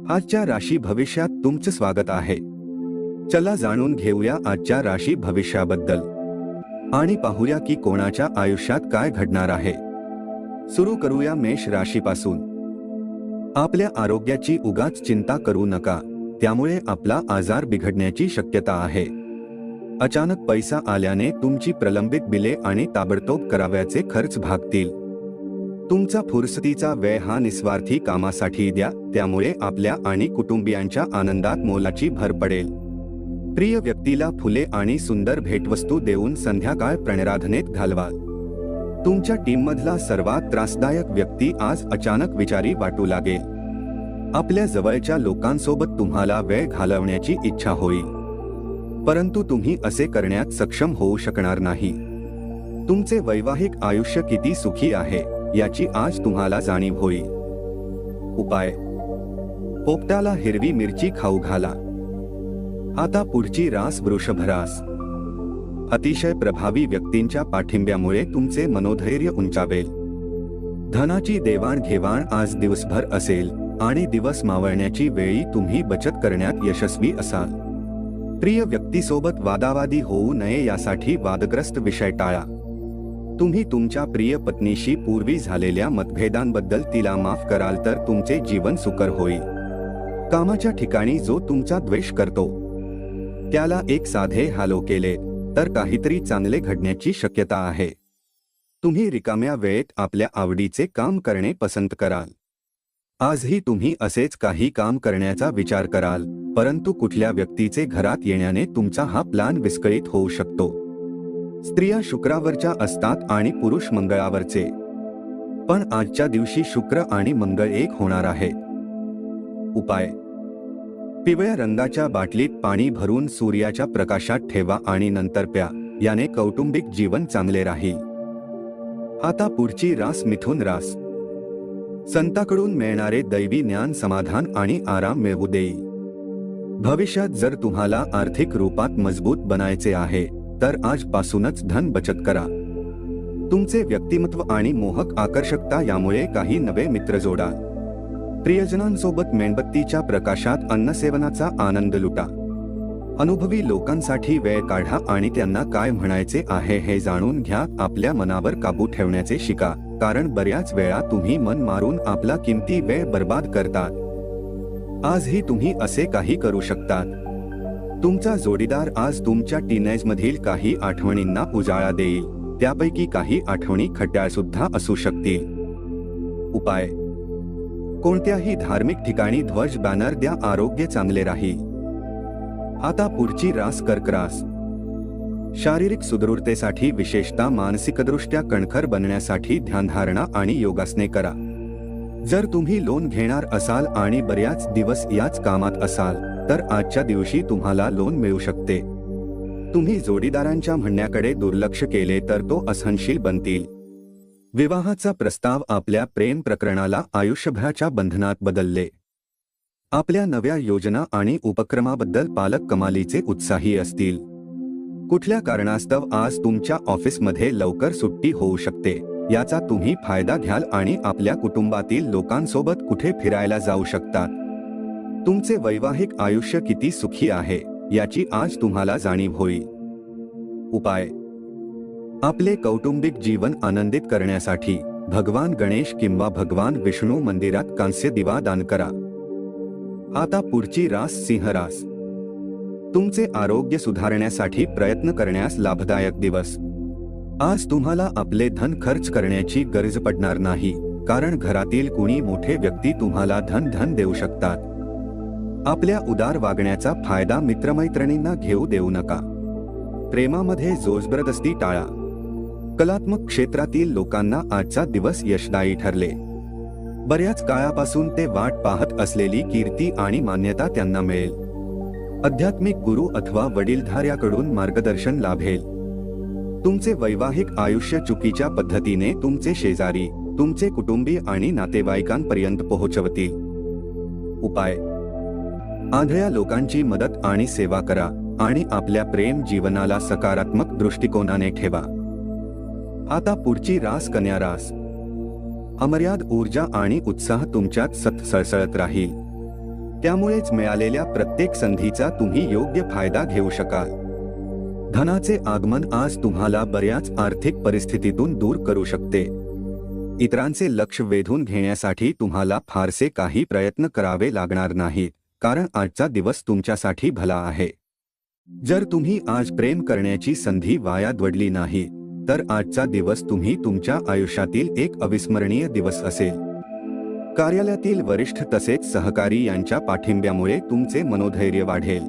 आजच्या राशी भविष्यात तुमचं स्वागत आहे. चला जाणून घेऊया आजच्या राशी भविष्याबद्दल आणि पाहूया की कोणाच्या आयुष्यात काय घडणार आहे. सुरू करूया मेष राशीपासून. आपल्या आरोग्याची उगाच चिंता करू नका, त्यामुळे आपला आजार बिघडण्याची शक्यता आहे. अचानक पैसा आल्याने तुमची प्रलंबित बिले आणि ताबडतोब करावयाचे खर्च भागतील. तुमचा फुरसतीचा वेळ हा निस्वार्थी कामासाठी द्या, त्यामुळे आपल्या आणि कुटुंबियांच्या आनंदात मोलाची भर पडेल. प्रिय व्यक्तीला फुले आणि सुंदर भेटवस्तू देऊन संध्याकाळ प्रणराधनेत घालवाल. तुमच्या टीममधला सर्वात त्रासदायक व्यक्ती आज अचानक विचारी वाटू लागेल. आपल्या जवळच्या लोकांसोबत तुम्हाला वेळ घालवण्याची इच्छा होईल, परंतु तुम्ही असे करण्यात सक्षम होऊ शकणार नाही. तुमचे वैवाहिक आयुष्य किती सुखी आहे याची आज तुम्हाला जाणीव होईल. उपाय: पोपटाला हिरवी मिरची खाऊ घाला. आता पुढची रास वृषभ रास. अतिशय प्रभावी व्यक्तींच्या पाठिंब्यामुळे तुमचे मनोधैर्य उंचावेल. धनाची देवाणघेवाण आज दिवसभर असेल आणि दिवस मावळण्याची वेळी तुम्ही बचत करण्यात यशस्वी असाल. प्रिय व्यक्तीसोबत वादावादी होऊ नये यासाठी वादग्रस्त विषय टाळा. तुम्ही तुमच्या प्रिय पत्नीशी पूर्वी झालेल्या मतभेदांबद्दल तिला माफ कराल तर तुमचे जीवन सुकर होईल. कामाच्या ठिकाणी जो तुमचा द्वेष करतो त्याला एक साधे हॅलो केले तर काहीतरी चांगले घडण्याची शक्यता आहे. तुम्ही रिकाम्या वेळेत आपल्या आवडीचे काम करणे पसंत कराल. आजही तुम्ही असेच काही काम करण्याचा विचार कराल, परंतु कुठल्या व्यक्तीचे घरात येण्याने तुमचा हा प्लान विस्कळीत होऊ शकतो. स्त्रिया शुक्रावरच्या असतात आणि पुरुष मंगळावरचे, पण आजच्या दिवशी शुक्र आणि मंगळ एक होणार आहे. उपाय: पिवळ्या रंगाच्या बाटलीत पाणी भरून सूर्याच्या प्रकाशात ठेवा आणि नंतर प्या, याने कौटुंबिक जीवन चांगले राहील. आता पुढची रास मिथुन रास. संतांकडून मिळणारे दैवी ज्ञान समाधान आणि आराम मिळवू देईल. भविष्यात जर तुम्हाला आर्थिक रूपात मजबूत बनायचे आहे तर आजपासूनच धन बचत करा. तुमचे व्यक्तिमत्व आणि मोहक आकर्षकता यामुळे काही नवे मित्र जोडा. प्रियजनांसोबत मेणबत्तीच्या प्रकाशात अन्नसेवनाचा आनंद लुटा. अनुभवी लोकांसाठी वेळ काढा आणि त्यांना काय म्हणायचे आहे हे जाणून घ्या. आपल्या मनावर काबू ठेवण्याचे शिका, कारण बऱ्याच वेळा तुम्ही मन मारून आपला किमती वेळ बर्बाद करतात. आजही तुम्ही असे काही करू शकतात. तुमचा जोडीदार आज तुमच्या टीनेजमधील काही आठवणींना उजाळा देईल. त्यापैकी काही आठवणी खट्याळ सुद्धा असू शकतील. उपाय: कोणत्याही धार्मिक ठिकाणी ध्वज बॅनर द्या, आरोग्य चांगले राहील. आता पुढची रास कर्क रास. शारीरिक सुदृढतेसाठी, विशेषतः मानसिकदृष्ट्या कणखर बनण्यासाठी ध्यानधारणा आणि योगासने करा. जर तुम्ही लोन घेणार असाल आणि बऱ्याच दिवस याच कामात असाल तर आजच्या दिवशी तुम्हाला लोन मिळू शकते. तुम्ही जोडीदारांच्या म्हणण्याकडे दुर्लक्ष केले तर तो असहनशील बनतील. विवाहाचा प्रस्ताव आपल्या प्रेम प्रकरणाला आयुष्यभराच्या बंधनात बदलले. आपल्या नव्या योजना आणि उपक्रमाबद्दल पालक कमालीचे उत्साही असतील. कुठल्या कारणास्तव आज तुमच्या ऑफिसमध्ये लवकर सुट्टी होऊ शकते, याचा तुम्ही फायदा घ्याल आणि आपल्या कुटुंबातील लोकांसोबत कुठे फिरायला जाऊ शकतात. तुमचे वैवाहिक आयुष्य किती सुखी आहे याची आज तुम्हाला जाणीव होईल. उपाय: आपले कौटुंबिक जीवन आनंदित करण्यासाठी भगवान गणेश किंवा भगवान विष्णू मंदिरात कांस्य दिवा दान करा. आता पुढची रास सिंह रास. तुमचे आरोग्य सुधारण्यासाठी प्रयत्न करण्यास लाभदायक दिवस. आज तुम्हाला आपले धन खर्च करण्याची गरज पडणार नाही, कारण घरातील कुणी मोठे व्यक्ती तुम्हाला धन देऊ शकतात. आपल्या उदार वागण्याचा फायदा मित्रमैत्रिणींना घेऊ देऊ नका. प्रेमामध्ये जोजबरदस्ती टाळा. कलात्मक क्षेत्रातील लोकांना आजचा दिवस यशदायी ठरले. बऱ्याच काळापासून ते वाट पाहत असलेली कीर्ती आणि मान्यता त्यांना मिळेल. आध्यात्मिक गुरु अथवा वडीलधाऱ्याकडून मार्गदर्शन लाभेल. तुमचे वैवाहिक आयुष्य चुकीच्या पद्धतीने तुमचे शेजारी, तुमचे कुटुंबीय आणि नातेवाईकांपर्यंत पोहोचवतील. उपाय: आंधळ्या लोकांची मदत आणि सेवा करा आणि आपल्या प्रेम जीवनाला सकारात्मक दृष्टिकोनाने ठेवा. आता पुढची रास कन्या रास. अमर्याद ऊर्जा आणि उत्साह तुमच्यात सतत सळसळत राहील. त्यामुळेच मिळालेल्या प्रत्येक संधीचा तुम्ही योग्य फायदा घेऊ शकाल. धनाचे आगमन आज तुम्हाला बऱ्याच आर्थिक परिस्थितीतून दूर करू शकते. इतरांचे लक्ष वेधून घेण्यासाठी तुम्हाला फारसे काही प्रयत्न करावे लागणार नाहीत, कारण आजचा दिवस तुमच्यासाठी भला आहे. जर तुम्ही आज प्रेम करण्याची संधी वाया द्वडली नाही, तर आजचा दिवस तुम्ही तुमच्या आयुष्यातील एक अविस्मरणीय दिवस असेल. कार्यालयातील वरिष्ठ तसेच सहकारी यांच्या पाठिंब्यामुळे तुमचे मनोधैर्य वाढेल.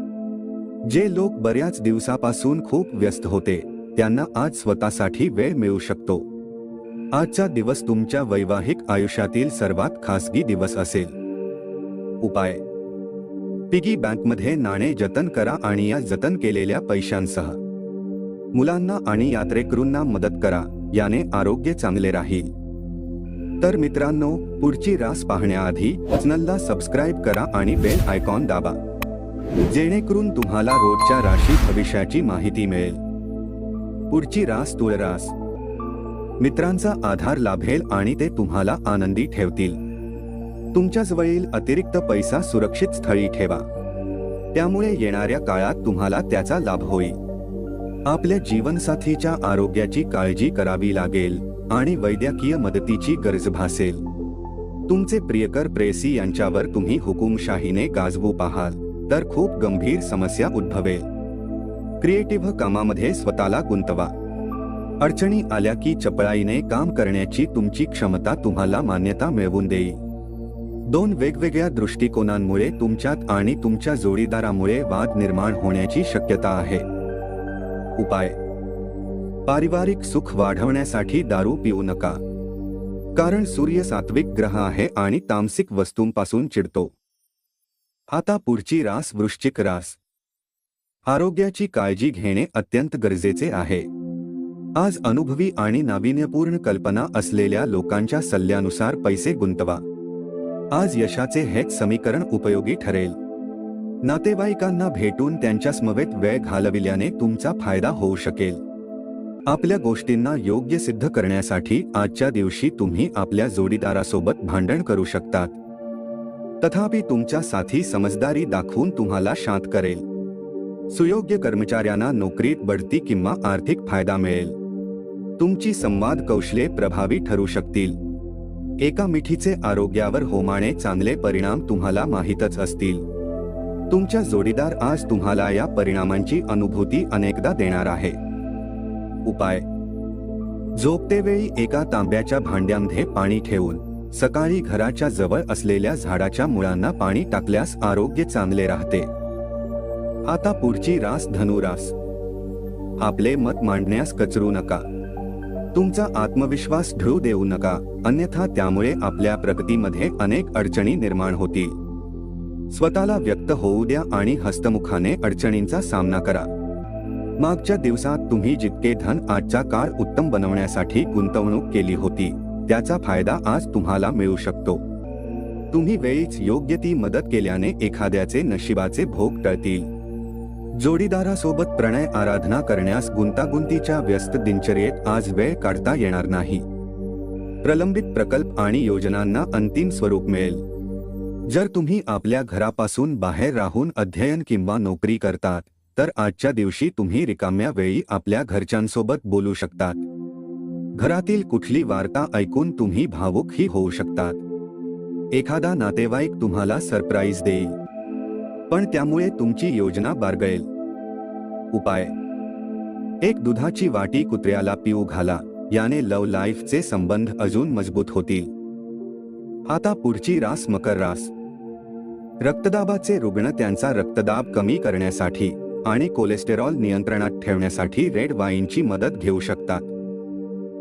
जे लोक बऱ्याच दिवसापासून खूप व्यस्त होते, त्यांना आज स्वतःसाठी वेळ मिळू शकतो. आजचा दिवस तुमच्या वैवाहिक आयुष्यातील सर्वात खासगी दिवस असेल. उपाय: पिगी बँकमध्ये नाणे जतन करा आणि या जतन केलेल्या पैशांसह मुलांना आणि यात्रेकरूंना मदत करा, याने आरोग्य चांगले राहील. तर मित्रांनो, पुढची रास पाहण्याआधी चॅनलला सबस्क्राईब करा आणि बेल आयकॉन दाबा, जेणेकरून तुम्हाला रोजच्या राशी भविष्याची माहिती मिळेल. पुढची रास तुळ रास. मित्रांचा आधार लाभेल आणि ते तुम्हाला आनंदी ठेवतील. तुमच्याजवळील अतिरिक्त पैसा सुरक्षित स्थळी ठेवा, त्यामुळे येणाऱ्या काळात तुम्हाला त्याचा लाभ होईल. आपल्या जीवनसाथीच्या आरोग्याची काळजी करावी लागेल आणि वैद्यकीय मदतीची गरज भासेल. तुमचे प्रियकर प्रेयसी यांच्यावर तुम्ही हुकुमशाहीने गाजवू पाहाल, तर खूप गंभीर समस्या उद्भवेल. क्रिएटिव्ह कामामध्ये स्वतःला गुंतवा. अडचणी आल्या की चपळाईने काम करण्याची तुमची क्षमता तुम्हाला मान्यता मिळवून देईल. दोन वेगवेगळ्या दृष्टिकोनांमुळे तुमच्यात आणि तुमच्या जोडीदारामुळे वाद निर्माण होण्याची शक्यता आहे. उपाय: पारिवारिक सुख वाढवण्यासाठी दारू पिऊ नका, कारण सूर्य सात्विक ग्रह आहे आणि तामसिक वस्तूंपासून चिडतो. आता पुढची रास वृश्चिक रास. आरोग्याची काळजी घेणे अत्यंत गरजेचे आहे. आज अनुभवी आणि नाविन्यपूर्ण कल्पना असलेल्या लोकांच्या सल्ल्यानुसार पैसे गुंतवा. आज यशाचे हेच समीकरण उपयोगी ठरेल. नातेवाईकांना भेटून त्यांच्या समवेत वेळ घालविल्याने तुमचा फायदा होऊ शकेल. आपल्या गोष्टींना योग्य सिद्ध करण्यासाठी आजच्या दिवशी तुम्ही आपल्या जोडीदारासोबत भांडण करू शकतात. तथापि तुमच्या साथी समजदारी दाखवून तुम्हाला शांत करेल. सुयोग्य कर्मचाऱ्यांना नोकरीत बढती किंवा आर्थिक फायदा मिळेल. तुमची संवाद कौशल्ये प्रभावी ठरू शकतील. एका मिठीचे आरोग्यावर होणारे चांगले परिणाम तुम्हाला माहीतच असतील. तुमच्या जोडीदार आज तुम्हाला या परिणामांची अनुभूती अनेकदा देणार आहे. उपाय: झोपतेवेळी एका तांब्याच्या भांड्यामध्ये पाणी ठेवून सकाळी घराच्या जवळ असलेल्या झाडाच्या मुळांना पाणी टाकल्यास आरोग्य चांगले राहते. आता पुढची रास धनुरास. आपले मत मांडण्यास कचरू नका. तुमचा आत्मविश्वास ढळू देऊ नका, अन्यथा त्यामुळे आपल्या प्रगतीमध्ये अनेक अडचणी निर्माण होतील. स्वतःला व्यक्त होऊ द्या आणि हस्तमुखाने अडचणींचा सामना करा. मागच्या दिवसात तुम्ही जितके धन आजचा काळ उत्तम बनवण्यासाठी गुंतवणूक केली होती, त्याचा फायदा आज तुम्हाला मिळू शकतो. तुम्ही वेळीच योग्य ती मदत केल्याने एखाद्याचे नशिबाचे भोग टळतील. जोडीदारासोबत प्रणय आराधना करण्यास गुंतागुंतीच्या व्यस्त दिनचर्येत आज वेळ काढता येणार नाही. प्रलंबित प्रकल्प आणि योजनांना अंतिम स्वरूप मिळेल. जर तुम्ही आपल्या घरापासून बाहेर राहून अध्ययन किंवा नोकरी करतात, तर आजच्या दिवशी तुम्ही रिकाम्या वेळी आपल्या घरच्यांसोबत बोलू शकतात. घरातील कुठली वार्ता ऐकून तुम्ही भावुकही होऊ शकतात. एखादा नातेवाईक तुम्हाला सरप्राईज देईल, पण त्यामुळे तुमची योजना बारगळेल. उपाय: एक दुधाची वाटी कुत्र्याला पिऊ घाला, याने लव्ह लाईफचे संबंध अजून मजबूत होतील. आता पुढची रास मकर रास. रक्तदाबाचे रुग्ण त्यांचा रक्तदाब कमी करण्यासाठी आणि कोलेस्टेरॉल नियंत्रणात ठेवण्यासाठी रेड वाईनची मदत घेऊ शकतात.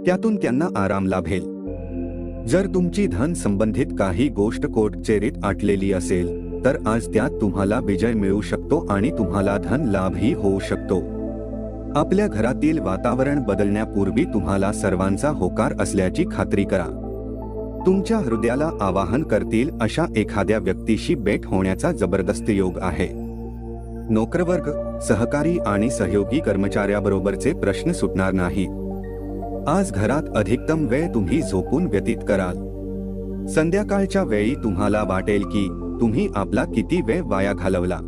त्यातून त्यांना आराम लाभेल. जर तुमची धन संबंधित काही गोष्ट कोर्टचेरीत आटलेली असेल, तर आज त्यात तुम्हाला विजय मिळू शकतो आणि तुम्हाला धन लाभही होऊ शकतो. आपल्या घरातील वातावरण बदलण्यापूर्वी तुम्हाला सर्वांचा होकार असल्याची खात्री करा. तुमच्या हृदयाला आवाहन करतील अशा एखाद्या व्यक्तीशी भेट होण्याचा जबरदस्त योग आहे. नोकरवर्ग, सहकारी आणि सहयोगी कर्मचाऱ्याबरोबरचे प्रश्न सुटणार नाही. आज घरात अधिकतम वेळ तुम्ही झोपून व्यतीत कराल. संध्याकाळच्या वेळी तुम्हाला वाटेल की तुम्ही आपला किती वेळ वाया घालवला.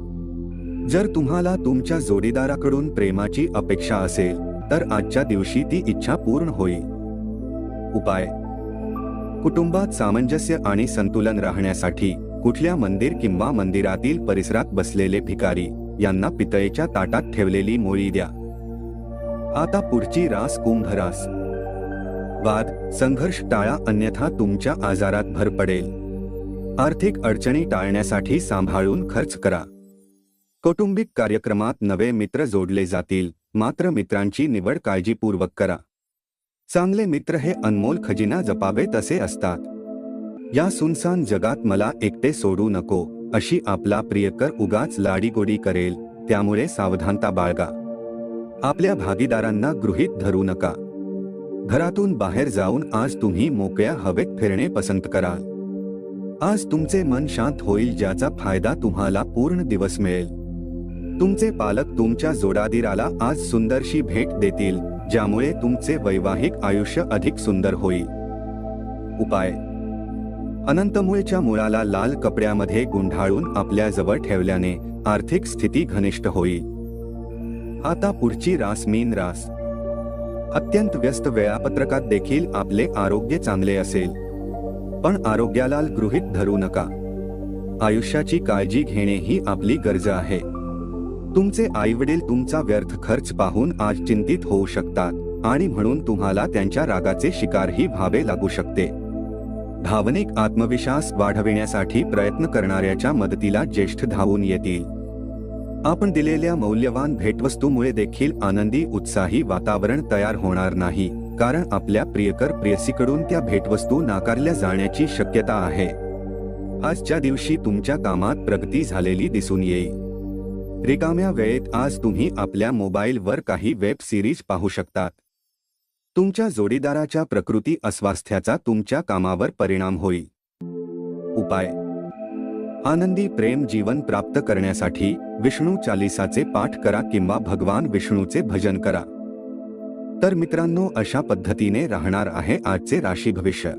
जर तुम्हाला तुमच्या जोडीदाराकडून प्रेमाची अपेक्षा असेल तर आजच्या दिवशी ती इच्छा पूर्ण होईल. उपाय: कुटुंबात सामंजस्य आणि संतुलन राहण्यासाठी कुठल्या मंदिर किंवा मंदिरातील परिसरात बसलेले भिकारी यांना पितळेच्या ताटात ठेवलेली मोळी द्या. आता पुढची रास कुंभ रास. वाद संघर्ष टाळा, अन्यथा तुमच्या आजारात भर पडेल. आर्थिक अडचणी टाळण्यासाठी सांभाळून खर्च करा. कौटुंबिक कार्यक्रमात नवे मित्र जोडले जातील, मात्र मित्रांची निवड काळजीपूर्वक करा. चांगले मित्र हे अनमोल खजिना जपावे तसे असतात. या सुनसान जगात मला एकटे सोडू नको अशी आपला प्रियकर उगाच लाडीगोडी करेल, त्यामुळे सावधानता बाळगा. आपल्या भागीदारांना गृहीत धरू नका. घरातून बाहेर जाऊन आज तुम्ही मोकळ्या हवेत फिरणे पसंत कराल. आज तुमचे मन शांत होईल, ज्याचा फायदा तुम्हाला पूर्ण दिवस मिळेल. तुमचे पालक तुमच्या जोडीदाराला आज सुंदरशी भेट देतील, ज्यामुळे तुमचे वैवाहिक आयुष्य अधिक सुंदर होईल. उपाय: अनंतमूळच्या मुळाला लाल कपड्यामध्ये गुंडाळून आपल्या जवळ ठेवल्याने आर्थिक स्थिती घनिष्ठ होईल. आता पुढची रास मीन रास. अत्यंत व्यस्त वेळापत्रकात देखील आपले आरोग्य चांगले असेल, पण आरोग्याला गृहीत धरू नका. आयुष्याची काळजी घेणे ही आपली गरज आहे. तुमचे आईवडील तुमचा व्यर्थ खर्च पाहून आज चिंतित होऊ शकतात आणि म्हणून तुम्हाला त्यांच्या रागाचे शिकारही व्हावे लागू शकते. भावनिक आत्मविश्वास वाढविण्यासाठी प्रयत्न करणाऱ्याच्या मदतीला ज्येष्ठ धावून येतील. आपण दिलेल्या मौल्यवान भेटवस्तूमुळे देखील आनंदी उत्साही वातावरण तयार होणार नाही, कारण आपल्या प्रियकर प्रेयसीकडून त्या भेटवस्तू नाकारल्या जाण्याची शक्यता आहे. आजच्या दिवशी तुमच्या कामात प्रगती झालेली दिसून येईल. रिकाम्या वेळेत आज तुम्ही आपल्या मोबाईलवर काही वेब सिरीज पाहू शकतात. तुमच्या जोडीदाराच्या प्रकृती अस्वास्थ्याचा तुमच्या कामावर परिणाम होईल. उपाय: आनंदी प्रेम जीवन प्राप्त करण्यासाठी विष्णू चालीसाचे पाठ करा किंवा भगवान विष्णूचे भजन करा. तर मित्रांनो, अशा पद्धतीने राहणार आहे आजचे राशी भविष्य.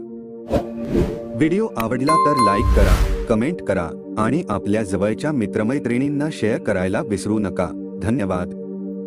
व्हिडिओ आवडला तर लाईक करा, कमेंट करा आणि आपल्या जवळच्या मित्रमैत्रिणींना शेअर करायला विसरू नका. धन्यवाद.